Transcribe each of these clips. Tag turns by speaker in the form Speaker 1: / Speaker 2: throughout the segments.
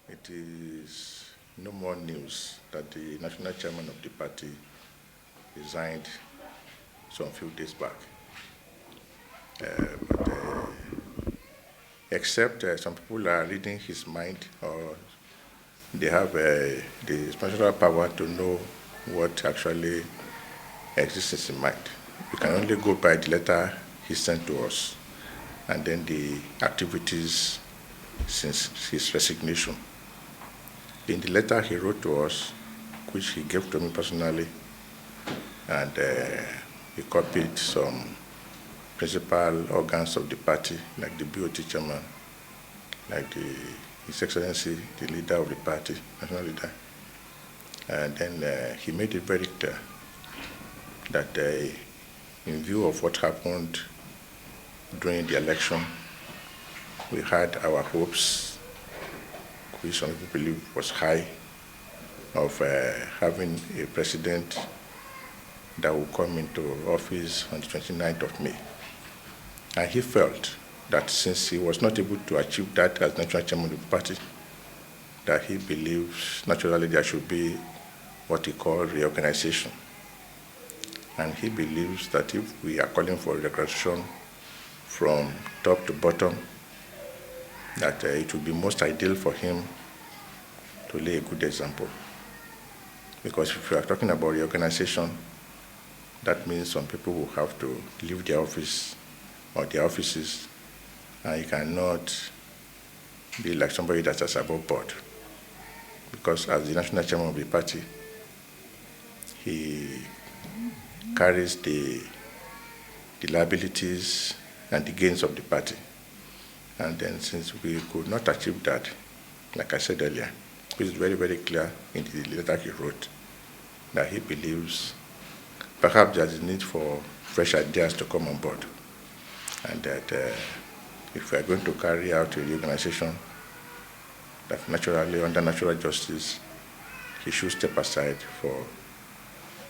Speaker 1: It is no more news that the national chairman of the party resigned some few days back. Except some people are reading his mind, or they have the special power to know what actually exists in his mind. We can only go by the letter he sent to us and then the activities since his resignation. In the letter he wrote to us, which he gave to me personally, and he copied some principal organs of the party, like the BOT chairman, like His Excellency, the leader of the party, national leader. And then he made it very clear that in view of what happened during the election, we had our hopes, which some people believe was high, of having a president that will come into office on the 29th of May. And he felt that since he was not able to achieve that as national chairman of the party, that he believes naturally there should be what he called reorganization. And he believes that if we are calling for reorganization from top to bottom, that it would be most ideal for him to lay a good example. Because if we are talking about reorganization, that means some people will have to leave their office or their offices, and you cannot be like somebody that is above board. Because as the national chairman of the party, he carries the liabilities and the gains of the party. And then since we could not achieve that, like I said earlier, which is very, very clear in the letter he wrote, that he believes perhaps there is a need for fresh ideas to come on board, and that if we are going to carry out a reorganization, that naturally, under natural justice, he should step aside for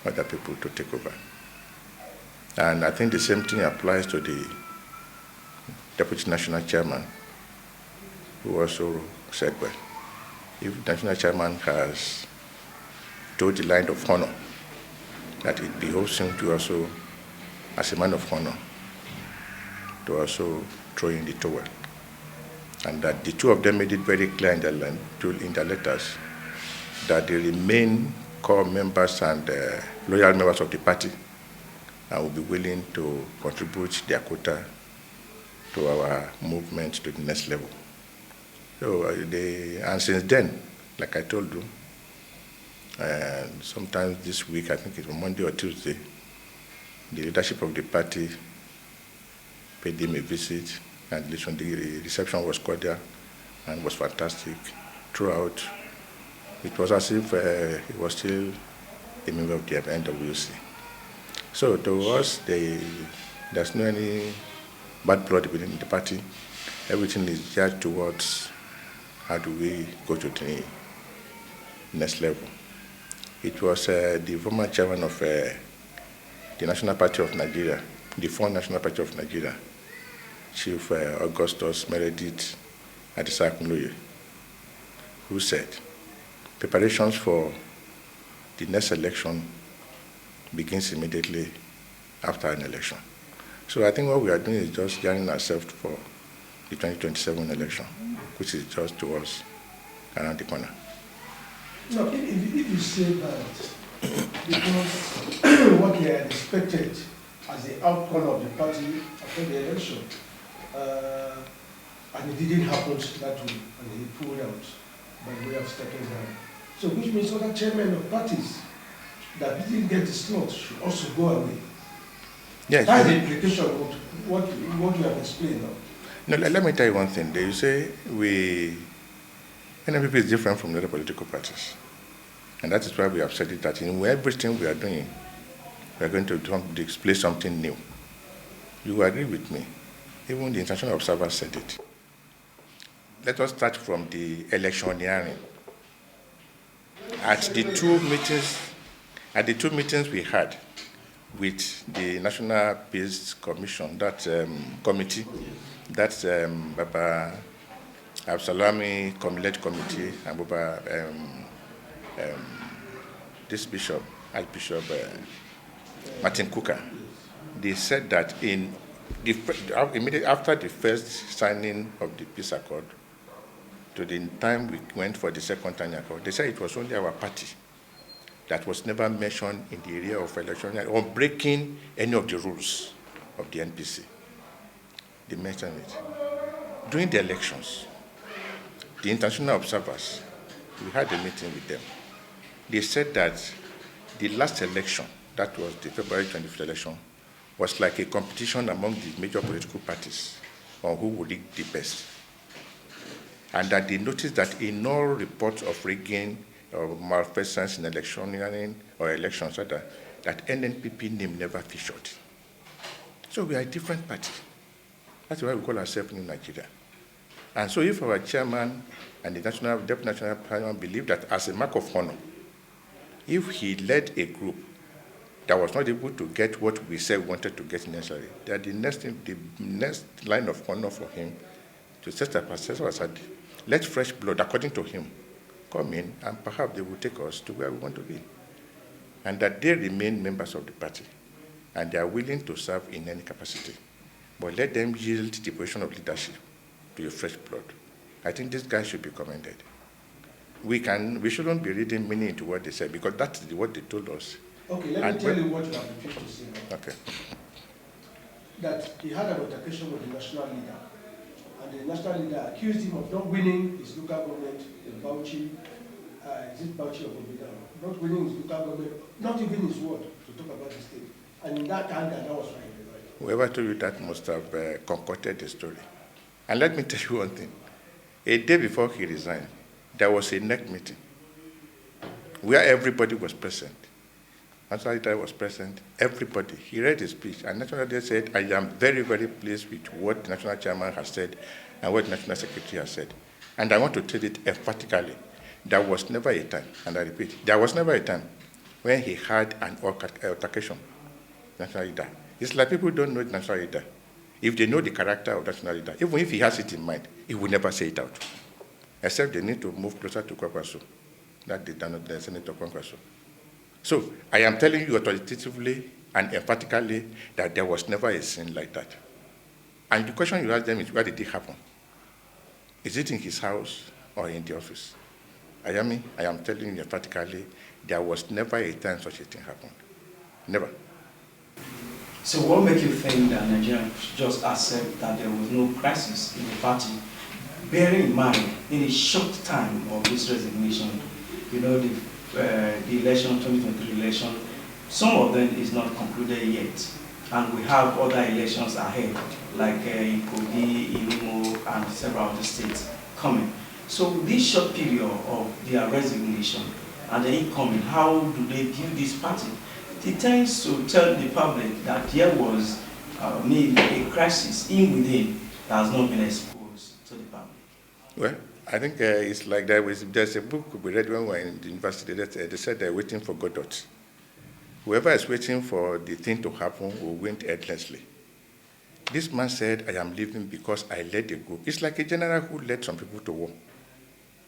Speaker 1: other people to take over. And I think the same thing applies to the deputy national chairman, who also said, well, if the national chairman has told the line of honor that it behoves him to also, as a man of honor, to also throw in the towel. And that the two of them made it very clear in their letters that they remain core members and loyal members of the party and will be willing to contribute their quota to our movement to the next level. So and since then, like I told you, sometimes this week, I think it's on Monday or Tuesday, the leadership of the party paid him a visit, and the reception was cordial and was fantastic throughout. It was as if he was still a member of the NWC. So to us, there's no any bad blood within the party. Everything is geared towards how do we go to the next level. It was the former chairman of the National Party of Nigeria, the former National Party of Nigeria, Chief Augustus Meredith Adisakunloye, who said, preparations for the next election begins immediately after an election. So I think what we are doing is just gearing ourselves for the 2027 election, which is just towards around the corner.
Speaker 2: No, if you say that, because what we had expected as the outcome of the party after the election, and it didn't happen that way, and he pulled out by way of stepping down. So which means other chairmen of parties that didn't get the slot should also go away.
Speaker 1: Yes.
Speaker 2: That's the implication of what you have explained now.
Speaker 1: No, let me tell you one thing. You say NNPP is different from the other political parties. And that is why we have said it, that in everything we are doing, we are going to display something new. You agree with me. Even the international observers said it. Let us start from the electioneering. At the two meetings we had with the National Peace Commission, that committee, that's Baba Absalami led committee, and this bishop, Archbishop Martin Cooker, they said that immediately after the first signing of the peace accord, to the time we went for the second signing accord, they said it was only our party that was never mentioned in the area of election or breaking any of the rules of the NPC. They mentioned it. During the elections, the international observers, we had a meeting with them. They said that the last election, that was the February 25th election, was like a competition among the major political parties on who would rig the best. And that they noticed that in all reports of rigging or malfeasance in electioneering or elections, that NNPP name never featured. So we are a different party. That's why we call ourselves New Nigeria. And so if our chairman and the Deputy National Parliament believe that as a mark of honor, if he led a group that was not able to get what we said we wanted to get necessarily, that the next line of honor for him to set up aside, let fresh blood, according to him, come in, and perhaps they will take us to where we want to be. And that they remain members of the party, and they are willing to serve in any capacity. But let them yield the position of leadership to a fresh blood. I think this guy should be commended. We shouldn't be reading meaning into what they said, because that's what they told us.
Speaker 2: Okay, let me tell you what you have refused to say now.
Speaker 1: Okay.
Speaker 2: That he had an altercation with the national leader, and the national leader accused him of not winning his local government in Bauchi, is it Bauchi or Bobida? Not winning his local government, not even his word to talk about the state. And in that anger, that was right.
Speaker 1: Whoever told you that must have concocted the story. And let me tell you one thing. A day before he resigned, there was a NEC meeting where everybody was present. National leader was present, everybody. He read his speech, and National leader said, I am very, very pleased with what the National Chairman has said and what the National Secretary has said. And I want to tell it emphatically. There was never a time, and I repeat, there was never a time when he had an altercation, National leader. It's like people don't know the national leader. If they know the character of the national leader, even if he has it in mind, he will never say it out. Except they need to move closer to Kwakwaso. That they done the Senator Kwakwaso. So I am telling you authoritatively and emphatically that there was never a scene like that. And the question you ask them is, where did it happen? Is it in his house or in the office? I am telling you emphatically, there was never a time such a thing happened. Never.
Speaker 3: So what makes you think that Nigerians should just accept that there was no crisis in the party, bearing in mind, in a short time of this resignation, you know, the election, 2023 election, some of them is not concluded yet, and we have other elections ahead, like in Kogi, in Imo, and several other states coming. So this short period of their resignation and the incoming, how do they view this party? It tends to tell the public that there was a crisis in within that has not been exposed to the public.
Speaker 1: Well, I think it's like there's a book we read when we were in the university. They said they're waiting for Godot. Whoever is waiting for the thing to happen will wait endlessly. This man said, I am leaving because I led a group. It's like a general who led some people to war.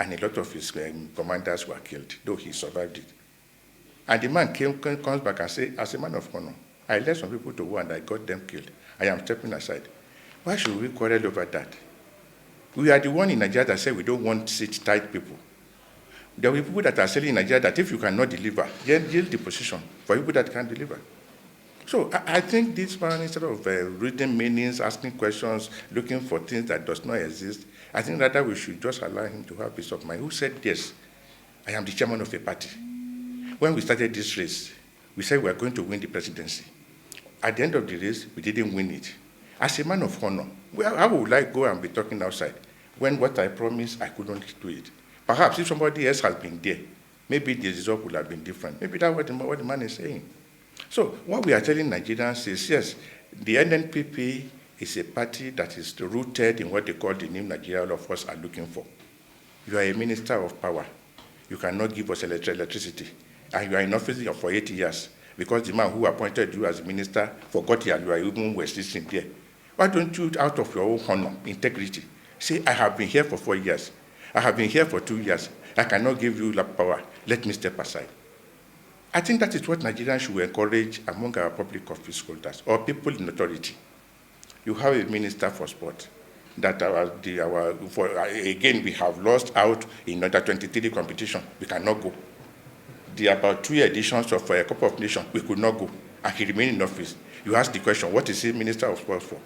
Speaker 1: And a lot of his commanders were killed, though he survived it. And the man comes back and says, as a man of honor, I led some people to war and I got them killed. I am stepping aside. Why should we quarrel over that? We are the one in Nigeria that say we don't want sit-tight people. There will be people that are saying in Nigeria that if you cannot deliver, then yield the position for people that can deliver. So I think this man, instead of reading meanings, asking questions, looking for things that does not exist, I think rather we should just allow him to have peace of mind. Who said, yes, I am the chairman of a party. When we started this race, we said we were going to win the presidency. At the end of the race, we didn't win it. As a man of honor, well, how would I go and be talking outside when what I promised, I couldn't do it? Perhaps if somebody else has been there, maybe the result would have been different. Maybe that's what the man is saying. So what we are telling Nigerians is, yes, the NNPP is a party that is rooted in what they call the new Nigeria all of us are looking for. You are a minister of power. You cannot give us electricity. And you are in office for 80 years because the man who appointed you as minister forgot you are even were sitting there. Why don't you, out of your own honor, integrity, Say, I have been here for 4 years. I have been here for 2 years. I cannot give you that power. Let me step aside. I think that is what Nigerians should encourage among our public office holders or people in authority. You have a minister for sport. That again, we have lost out in under 23 competition. We cannot go. The about 2 editions of a Cup of Nations, we could not go. And he remained in office. You ask the question, what is he Minister of Sports for?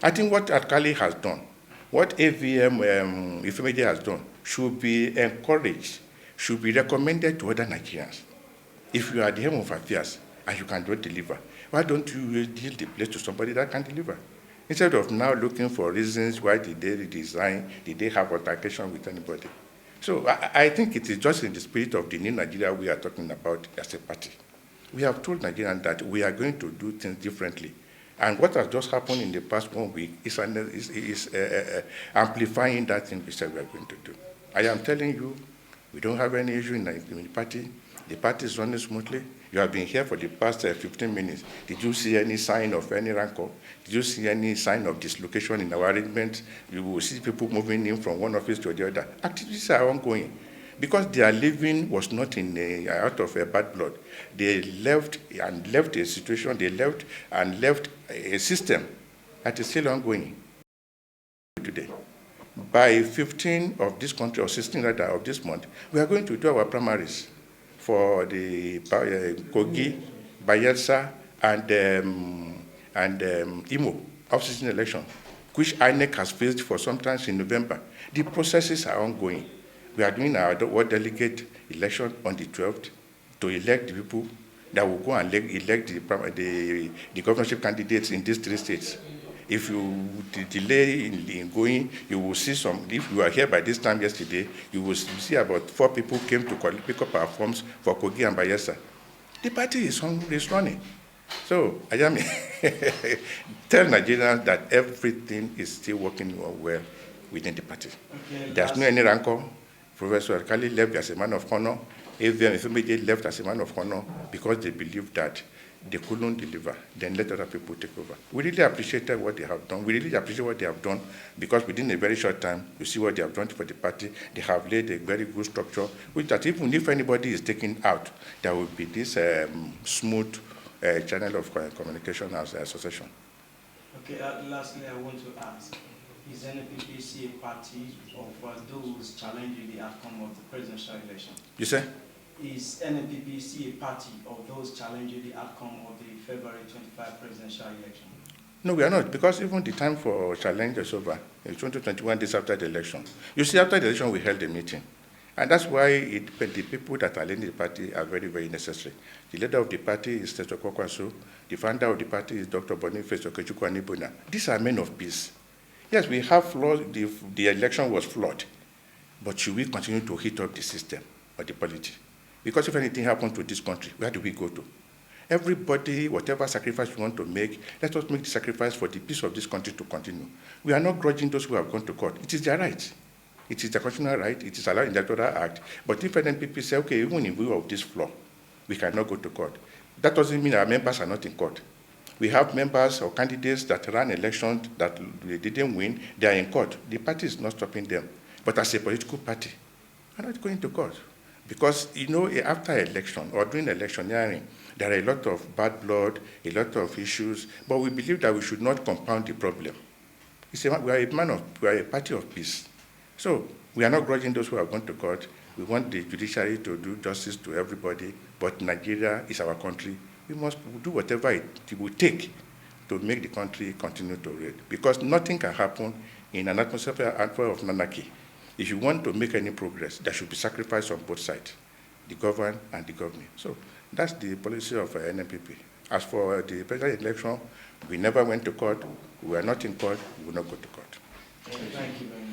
Speaker 1: I think what Alkali has done, what AVM Ifemeje has done, should be encouraged, should be recommended to other Nigerians. If you are the helm of affairs and you cannot deliver, why don't you deal the place to somebody that can deliver? Instead of now looking for reasons why did they redesign, did they have altercation with anybody? So I think it is just in the spirit of the new Nigeria we are talking about as a party. We have told Nigerians that we are going to do things differently. And what has just happened in the past 1 week is amplifying that thing we said we are going to do. I am telling you, we don't have any issue in the party. The party is running smoothly. You have been here for the past 15 minutes. Did you see any sign of any rancor? Did you see any sign of dislocation in our arrangements? You will see people moving in from one office to the other. Activities are ongoing. Because their living was not out of a bad blood. They left a situation, they left a system that is still ongoing today. By 15 of this country, or 16 rather, of this month, we are going to do our primaries for the Kogi, Bayelsa, and Imo off-season election, which INEC has faced for sometimes in November. The processes are ongoing. We are doing our ward delegate election on the 12th to elect the people that will go and elect the governorship candidates in these 3 states. If you delay in going, you will see some. If you are here by this time yesterday, you will see about 4 people came to pick up our forms for Kogi and Bayelsa. The party is running. So I am tell Nigerians that everything is still working well within the party. Okay, there's no any rancor. Professor Alkali left as a man of honor. AVM Ifemeje left as a man of honor because they believed that they couldn't deliver. Then let other people take over. We really appreciated what they have done. We really appreciate what they have done because within a very short time, you see what they have done for the party. They have laid a very good structure, which that even if anybody is taken out, there will be this smooth channel of communication as a association. Okay,
Speaker 3: lastly, I want to ask, is NNPP a party of those challenging the outcome of the presidential election?
Speaker 1: You say?
Speaker 3: Is NNPP a party of those challenging the outcome of the February 25 presidential election?
Speaker 1: No, we are not, because even the time for challenge is over. It's 2021 days after the election. You see, after the election, we held a meeting. And that's why the people that are leading the party are very, very necessary. The leader of the party is Senator Kwakwanso. The founder of the party is Dr. Boniface Okechukwu Anibona. These are men of peace. Yes, we have flaws. The election was flawed. But should we continue to hit up the system or the polity? Because if anything happens to this country, where do we go to? Everybody, whatever sacrifice we want to make, let us make the sacrifice for the peace of this country to continue. We are not grudging those who have gone to court. It is their right. It is the constitutional right. It is allowed in the Electoral Act. But if NNPP say, okay, even in view of this flaw, we cannot go to court, that doesn't mean our members are not in court. We have members or candidates that ran elections that they didn't win. They are in court. The party is not stopping them. But as a political party, we are not going to court. Because, you know, after election or during electioneering, there are a lot of bad blood, a lot of issues, but we believe that we should not compound the problem. We are a party of peace. So we are not grudging those who have gone to court. We want the judiciary to do justice to everybody, but Nigeria is our country. We must do whatever it will take to make the country continue to reign, because nothing can happen in an atmosphere of anarchy. If you want to make any progress, there should be sacrifice on both sides, the governed and the governing. So that's the policy of NNPP. As for the presidential election, we never went to court. We are not in court. We will not go to court.
Speaker 3: Thank you very much.